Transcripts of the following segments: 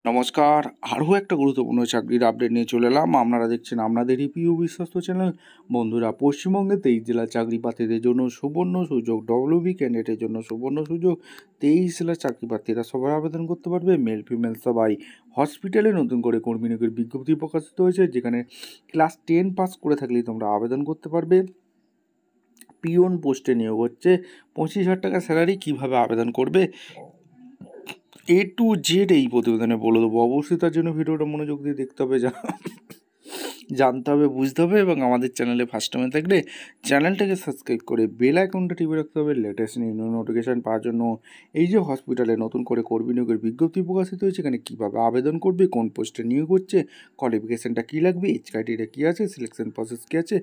নমস্কার, আরও একটা গুরুত্বপূর্ণ চাকরির আপডেট নিয়ে চলে এলাম। আপনারা দেখছেন আপনাদেরই প্রিয় বিশ্বস্ত চ্যানেল। বন্ধুরা, পশ্চিমবঙ্গে 23 জেলার চাকরি প্রার্থীদের জন্য সুবর্ণ সুযোগ, ডব্লিউবি ক্যান্ডিডেটের জন্য সুবর্ণ সুযোগ। 23 জেলার চাকরি প্রার্থীরা সবাই আবেদন করতে পারবে, মেল ফিমেল সবাই। হসপিটালে নতুন করে কর্মী নিয়োগের বিজ্ঞপ্তি প্রকাশিত হয়েছে, যেখানে ক্লাস 10 পাস করে থাকলেই তোমরা আবেদন করতে পারবে। পিওন পোস্টে নিয়োগ হচ্ছে, 25,000 টাকা স্যালারি। কীভাবে আবেদন করবে A to Z এই প্রতিবেদনে বলে দেবো। অবশ্যই তার জন্য ভিডিওটা মনোযোগ দিয়ে দেখতে হবে, জানতে হবে, বুঝতে হবে। এবং আমাদের চ্যানেলে ফার্স্ট টাইমে থাকলে চ্যানেলটাকে সাবস্ক্রাইব করে বেল আইকনটা টিপে রাখতে হবে লেটেস্ট নিউ নোটিফিকেশান পাওয়ার জন্য। এই যে হসপিটালে নতুন করে কর্মী নিয়োগের বিজ্ঞপ্তি প্রকাশিত হয়েছে, এখানে কীভাবে আবেদন করবে, কোন পোস্টে নিয়োগ হচ্ছে, কোয়ালিফিকেশানটা কী লাগবে, এজ ক্রাইটেরিয়া কী আছে, সিলেকশন প্রসেস কী আছে,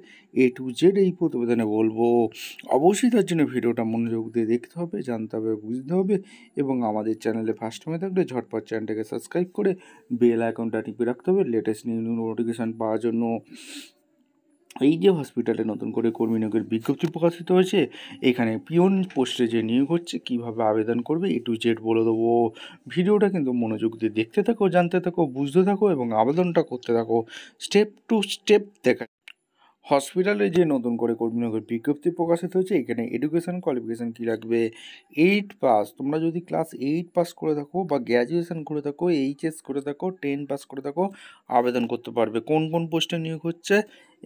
A to Z এই প্রতিবেদনে বলবো। অবশ্যই তার জন্য ভিডিওটা মনোযোগ দিয়ে দেখতে হবে, জানতে হবে, বুঝতে হবে। এবং আমাদের চ্যানেলে ফার্স্ট টাইমে থাকলে ঝটপট চ্যানেলটাকে সাবস্ক্রাইব করে বেল আইকনটা টিপে রাখতে হবে লেটেস্ট নিউ নোটিফিকেশান পাওয়ার জন্য। এই যে হসপিটালে নতুন করে কর্মী নিয়োগের বিজ্ঞপ্তি প্রকাশিত হয়েছে, এখানে পিওন পোস্টে যে নিয়োগ হচ্ছে, কীভাবে আবেদন করবে A to Z বলে দেবো। ভিডিওটা কিন্তু মনোযোগ দিয়ে দেখতে থাকো, জানতে থাকো, বুঝতে থাকো এবং আবেদনটা করতে থাকো। স্টেপ টু স্টেপ দেখা। হসপিটালে যে নতুন করে কর্মী নিয়োগের বিজ্ঞপ্তি প্রকাশিত হয়েছে, এখানে এডুকেশান কোয়ালিফিকেশান কী রাখবে, 8 পাস। তোমরা যদি ক্লাস 8 পাস করে থাকো বা গ্র্যাজুয়েশান করে থাকো, HS করে থাকো, 10 পাস করে থাকো, আবেদন করতে পারবে। কোন কোন পোস্টে নিয়োগ হচ্ছে,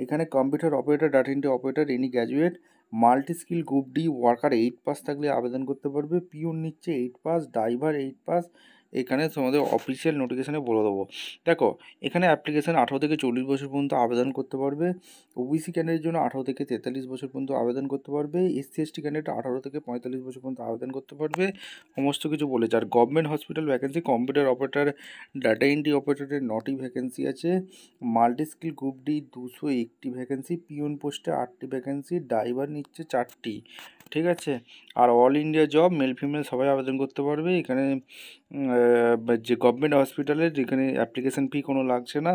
এখানে computer operator, data entry operator, any graduate, multi skill group D worker 8 pass থাকলে আবেদন করতে পারবে। পিওন নিচ্ছে 8 পাস, ড্রাইভার 8 পাস। এখানে তোমাদের অফিসিয়াল নোটিফিকেশানে বলে দেবো। দেখো, এখানে অ্যাপ্লিকেশান 18 থেকে 40 বছর পর্যন্ত আবেদন করতে পারবে। ওবিসি ক্যান্ডিডেটের জন্য 18 থেকে 43 বছর পর্যন্ত আবেদন করতে পারবে। SC/ST ক্যান্ডিডেট 18 থেকে 45 বছর পর্যন্ত আবেদন করতে পারবে। সমস্ত কিছু বলেছে। আর government hospital vacancy, computer operator, data entry অপারেটরের 9টি ভ্যাকেন্সি আছে। মাল্টি স্কিল গ্রুপ ডি 201টি ভ্যাকেন্সি, পিওন পোস্টে 8টি ভ্যাকেন্সি, ড্রাইভার নিচ্ছে 4টি। ঠিক আছে। আর all India job, male female সবাই আবেদন করতে পারবে। এখানে যে গভর্নমেন্ট হসপিটালের, যেখানে অ্যাপ্লিকেশান ফি কোনো লাগছে না।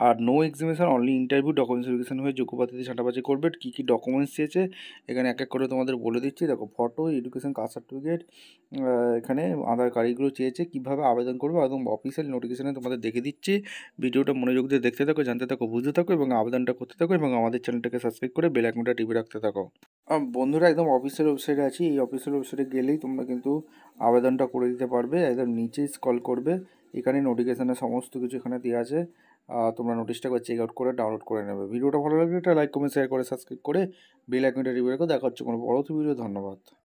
আর no examination, only interview, documents verification হয়ে যোগ্য প্রার্থীদের ছাঁটাবাজি করবে। কী কী ডকুমেন্টস চেয়েছে এখানে এক এক করে তোমাদের বলে দিচ্ছি। দেখো, ফটো, এডুকেশন, কাস্ট সার্টিফিকেট, এখানে আধার কার্ড, এগুলো চেয়েছে। কীভাবে আবেদন করবে একদম অফিসিয়াল নোটিফিকেশানে তোমাদের দেখে দিচ্ছি। ভিডিওটা মনোযোগ দিয়ে দেখতে থাকো, জানতে থাকো, বুঝতে থাকো এবং আবেদনটা করতে থাকো এবং আমাদের চ্যানেলটাকে সাবস্ক্রাইব করে বেল আইকনটা টিপে রাখতে থাকো। বন্ধুরা, একদম অফিসিয়াল ওয়েবসাইটে আছি। এই অফিসিয়াল ওয়েবসাইটে গেলেই তোমরা কিন্তু আবেদনটা করে দিতে পারবে। একদম নিচেই স্ক্রল করবে, এখানে নোটিফিকেশানের সমস্ত কিছু এখানে দেওয়া আছে। তোমরা নোটিশটা একবার চেক আউট করে ডাউনলোড করে নেবে। ভিডিওটা ভালো লাগলে একটা লাইক, কমেন্ট, শেয়ার করে সাবস্ক্রাইব করে বেল আইকনটা টিপে রাখো। দেখা হচ্ছে কোনো পরবর্তী ভিডিও। ধন্যবাদ।